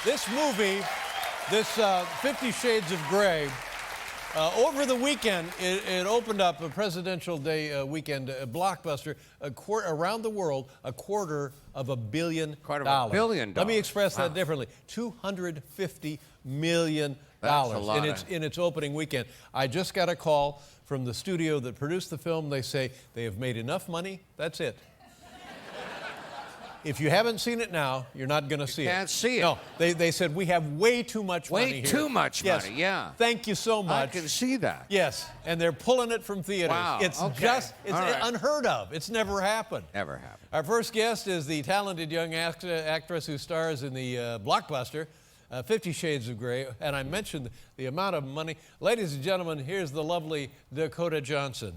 This movie, this 50 Shades of Grey, over the weekend, it opened up a Presidential Day weekend, a blockbuster, around the world, $250 million. $250 million. Let me express that differently. $250 million. That's a lot. In its opening weekend. I just got a call from the studio that produced the film. They say they have made enough money. That's it. If you haven't seen it now, you're not going to see it. You can't see it. No, they said we have way too much money here. Way too much money, yeah. Thank you so much. I can see that. Yes, and they're pulling it from theaters. Wow, It's okay. unheard of. It's never happened. Never happened. Our first guest is the talented young actress who stars in the blockbuster, 50 Shades of Grey, and I mentioned the amount of money. Ladies and gentlemen, here's the lovely Dakota Johnson.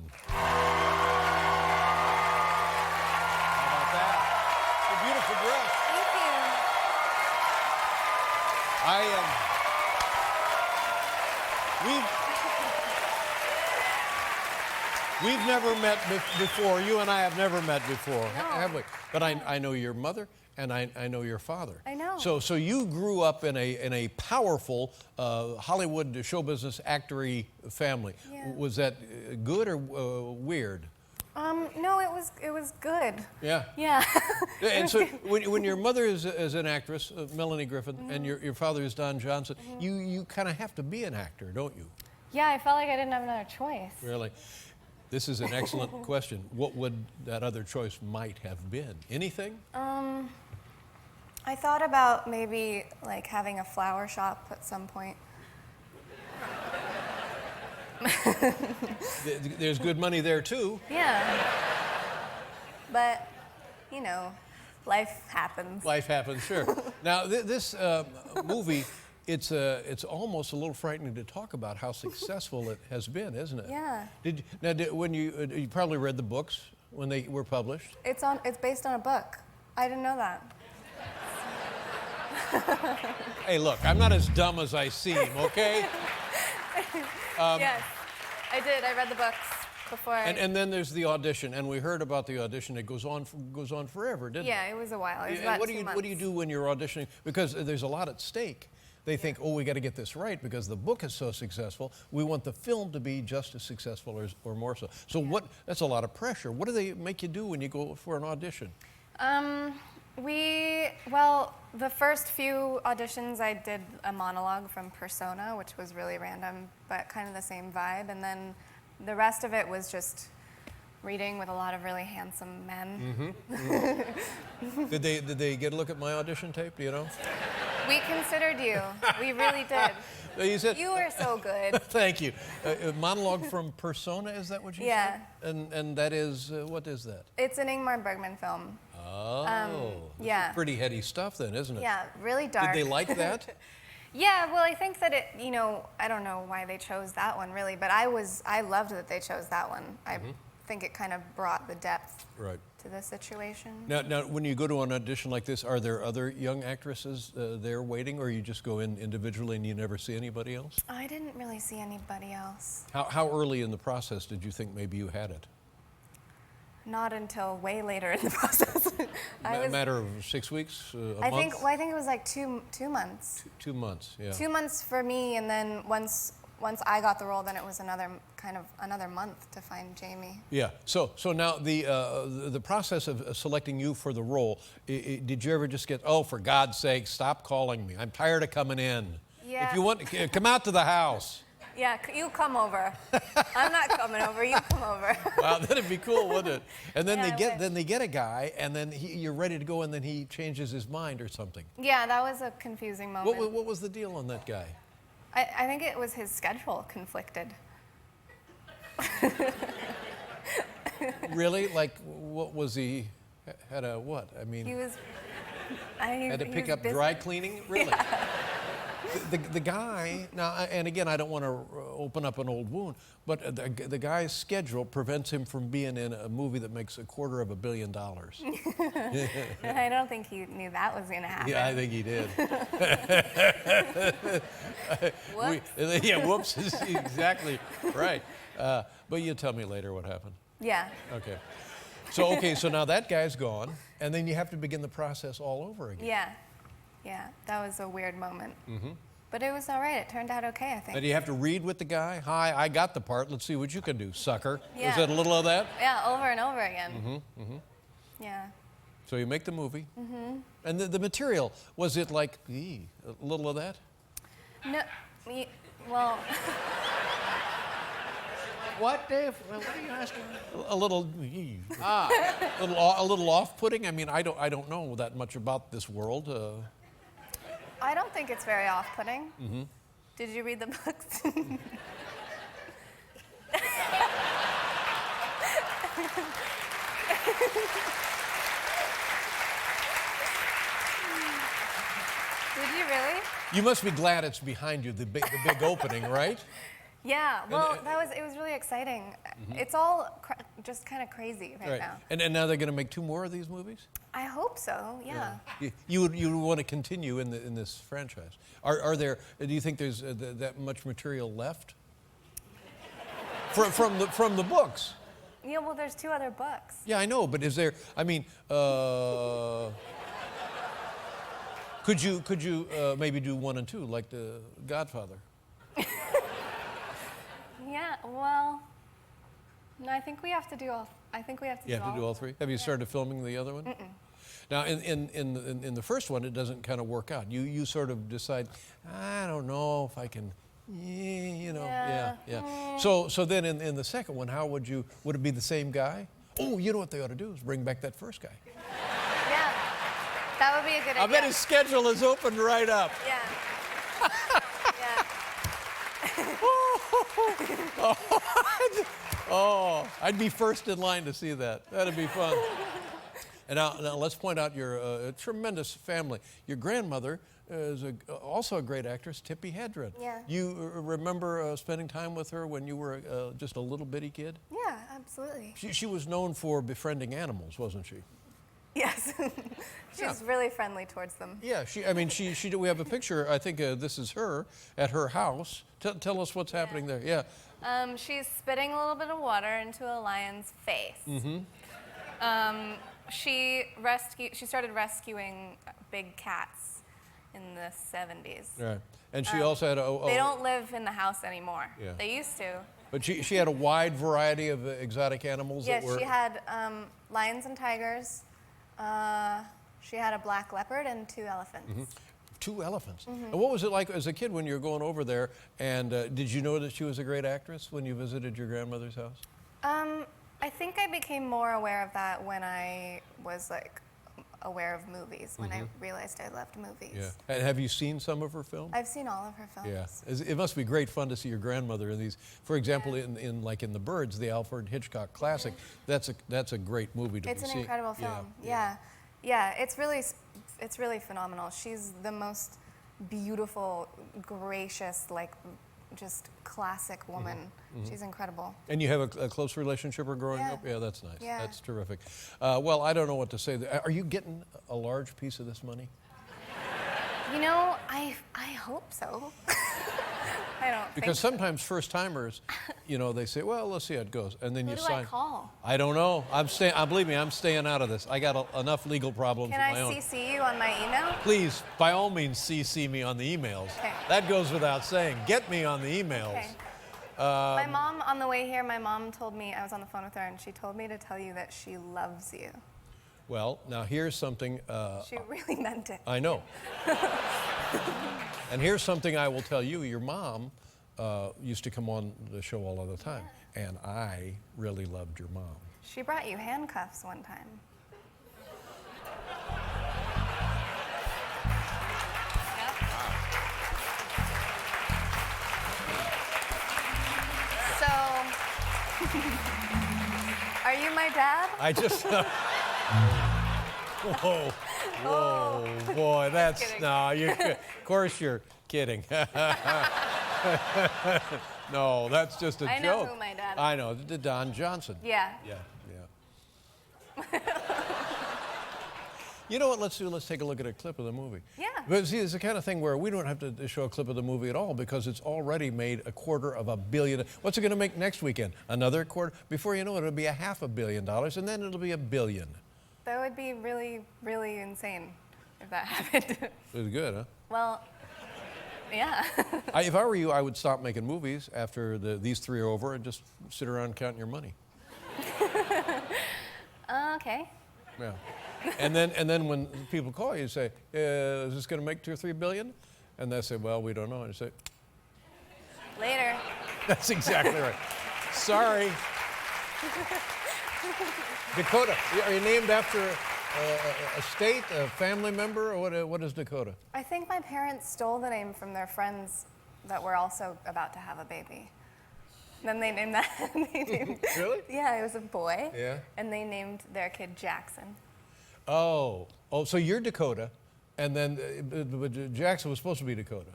We've never met before. You and I have never met before, have we? But I know your mother and I know your father. I know. So you grew up in a powerful Hollywood show business actory family. Yeah. Was that good or weird? No, it was good. Yeah. Yeah. And so when your mother is an actress, Melanie Griffith, and your father is Don Johnson, you kind of have to be an actor, don't you? Yeah, I felt like I didn't have another choice. Really? This is an excellent question. What would that other choice might have been? Anything? I thought about maybe like having a flower shop at some point. There's good money there too. Yeah. But, you know, life happens. Life happens, sure. Now, this movie, it's almost a little frightening to talk about how successful it has been, isn't it? Yeah. When you probably read the books when they were published? It's based on a book. I didn't know that. Hey, look, I'm not as dumb as I seem, okay? Yes, I did. I read the books before. And then there's the audition, and we heard about the audition. It goes on forever, didn't it? Yeah, it was a while. It was about 2 months. What do you do when you're auditioning? Because there's a lot at stake. They think, oh, we got to get this right because the book is so successful. We want the film to be just as successful or more so. So that's a lot of pressure. What do they make you do when you go for an audition? Well, the first few auditions I did a monologue from Persona, which was really random, but kind of the same vibe. And then the rest of it was just reading with a lot of really handsome men. Mm-hmm. Did they get a look at my audition tape? Do you know? We considered you. We really did. You said you were so good. Thank you. A monologue from Persona, is that what you said? Yeah. And that is, what is that? It's an Ingmar Bergman film. Oh. Yeah. Pretty heady stuff then, isn't it? Yeah, really dark. Did they like that? Yeah, well, I think that I don't know why they chose that one really, but I loved that they chose that one. I think it kind of brought the depth to the situation. Now, when you go to an audition like this, are there other young actresses there waiting, or you just go in individually and you never see anybody else? I didn't really see anybody else. How early in the process did you think maybe you had it? Not until way later in the process. A matter of 6 weeks, a month? I think it was like 2 months. 2 months, yeah. 2 months for me, and then once I got the role, then it was another month to find Jamie. Yeah. So now the process of selecting you for the role, did you ever just get, oh, for God's sake, stop calling me. I'm tired of coming in. Yeah. If you want, come out to the house. Yeah, you come over. I'm not coming over. You come over. Wow, that'd be cool, wouldn't it? And then Yeah, they get a guy, and then you're ready to go, and then he changes his mind or something. Yeah, that was a confusing moment. What was the deal on that guy? I think it was his schedule conflicted. Really? Like, what was he? Had a what? I mean, had to pick up dry cleaning? Really? Yeah. The guy, now, and again, I don't want to open up an old wound, but the guy's schedule prevents him from being in a movie that makes $250 million. I don't think he knew that was going to happen. Yeah, I think he did. Whoops. Yeah, whoops is exactly right. But you tell me later what happened. Yeah. Okay. So now that guy's gone, and then you have to begin the process all over again. Yeah. Yeah, that was a weird moment. But it was all right. It turned out okay, I think. And you have to read with the guy. Hi, I got the part. Let's see what you can do, sucker. Yeah. Is that a little of that? Yeah, over and over again. Yeah. So you make the movie. And the material, was it like, a little of that? No, well, What, Dave? What are you asking? A little, a little off-putting. I mean, I don't know that much about this world. I don't think it's very off-putting. Did you read the books? Did you really? You must be glad it's behind you, the big opening, right? Yeah. Well, it was really exciting. It's all just kind of crazy right now. And now they're going to make 2 more of these movies? I hope so. Yeah. You would want to continue in this franchise. Are there? Do you think there's that much material left? From the books. Yeah. Well, there's 2 other books. Yeah, I know, but is there? I mean, could you maybe do 1 and 2 like The Godfather? Yeah. Well, no, I think we have to do all. I think we have to. You have to do all 3. Have you started filming the other one? Now, in the first one, it doesn't kind of work out. You sort of decide, I don't know if I can, yeah. So then in the second one, how would it be the same guy? Oh, you know what they ought to do is bring back that first guy. Yeah, that would be a good idea. I bet his schedule is opened right up. Yeah. Oh, I'd be first in line to see that. That'd be fun. And now let's point out your tremendous family. Your grandmother is also a great actress, Tippi Hedren. Yeah. You remember spending time with her when you were just a little bitty kid? Yeah, absolutely. She was known for befriending animals, wasn't she? Yes. She's really friendly towards them. Yeah, we have a picture, I think this is her, at her house. Tell us what's happening there. Yeah. She's spitting a little bit of water into a lion's face. She started rescuing big cats in the 70s. Right. And she also had They don't live in the house anymore. Yeah. They used to. But she had a wide variety of exotic animals Yes, that were... she had lions and tigers. She had a black leopard and 2 elephants. 2 elephants. And what was it like as a kid when you were going over there? And did you know that she was a great actress when you visited your grandmother's house? I think I became more aware of that when I was aware of movies, when I realized I loved movies. Yeah. And have you seen some of her films? I've seen all of her films. Yeah. It must be great fun to see your grandmother in these. For example, in The Birds, the Alfred Hitchcock classic, that's a great movie to see. It's an incredible film. Yeah. It's really phenomenal. She's the most beautiful, gracious, just classic woman. She's incredible. And you have a close relationship with her growing up? Yeah, that's nice. Yeah. That's terrific. Well, I don't know what to say. Are you getting a large piece of this money? I hope so. I don't Because think sometimes first-timers, they say, well, let's see how it goes. And then Who you do sign. I call? I don't know. Believe me, I'm staying out of this. I got enough legal problems Can of I my own. CC you on my email? Please, by all means, CC me on the emails. Okay. That goes without saying. Get me on the emails. Okay. My mom, on the way here, my mom told me, I was on the phone with her, and she told me to tell you that she loves you. Well, now here's something. She really meant it. I know. And here's something I will tell you. Your mom used to come on the show all of the time, and I really loved your mom. She brought you handcuffs one time. Yep. So, are you my dad? I just. Whoa, boy, that's kidding. no. Of course you're kidding. No, that's just a joke. I know who my dad is. I know, Don Johnson. Yeah. Yeah. You know what? Let's take a look at a clip of the movie. Yeah. But see, it's the kind of thing where we don't have to show a clip of the movie at all because it's already made $250 million. What's it going to make next weekend? Another quarter? Before you know it, it'll be $500 million, and then it'll be $1 billion. That would be really, really insane. if that happened. It was good, huh? Well, yeah. If I were you, I would stop making movies after these 3 are over and just sit around counting your money. Okay. Yeah. And then when people call you, say, is this going to make 2 or 3 billion? And they say, well, we don't know. And you say, Later. that's exactly right. Sorry. Dakota, are you named after a state, a family member, or what is Dakota? I think my parents stole the name from their friends that were also about to have a baby. Then they named that. Really? Yeah, it was a boy. Yeah. And they named their kid Jackson. Oh, so you're Dakota, and then but Jackson was supposed to be Dakota.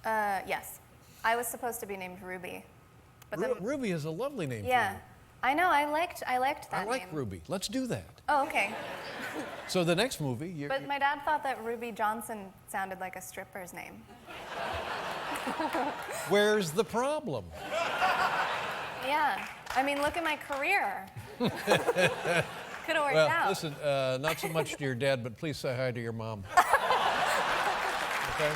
Yes. I was supposed to be named Ruby. But then, Ruby is a lovely name. yeah. For you. I know, I liked that I like name. Ruby. Let's do that. Oh, okay. So the next movie, you're, But my dad thought that Ruby Johnson sounded like a stripper's name. where's the problem? Yeah. I mean, look at my career. Could have worked Well, out. listen, not so much to your dad, but please say hi to your mom. Okay?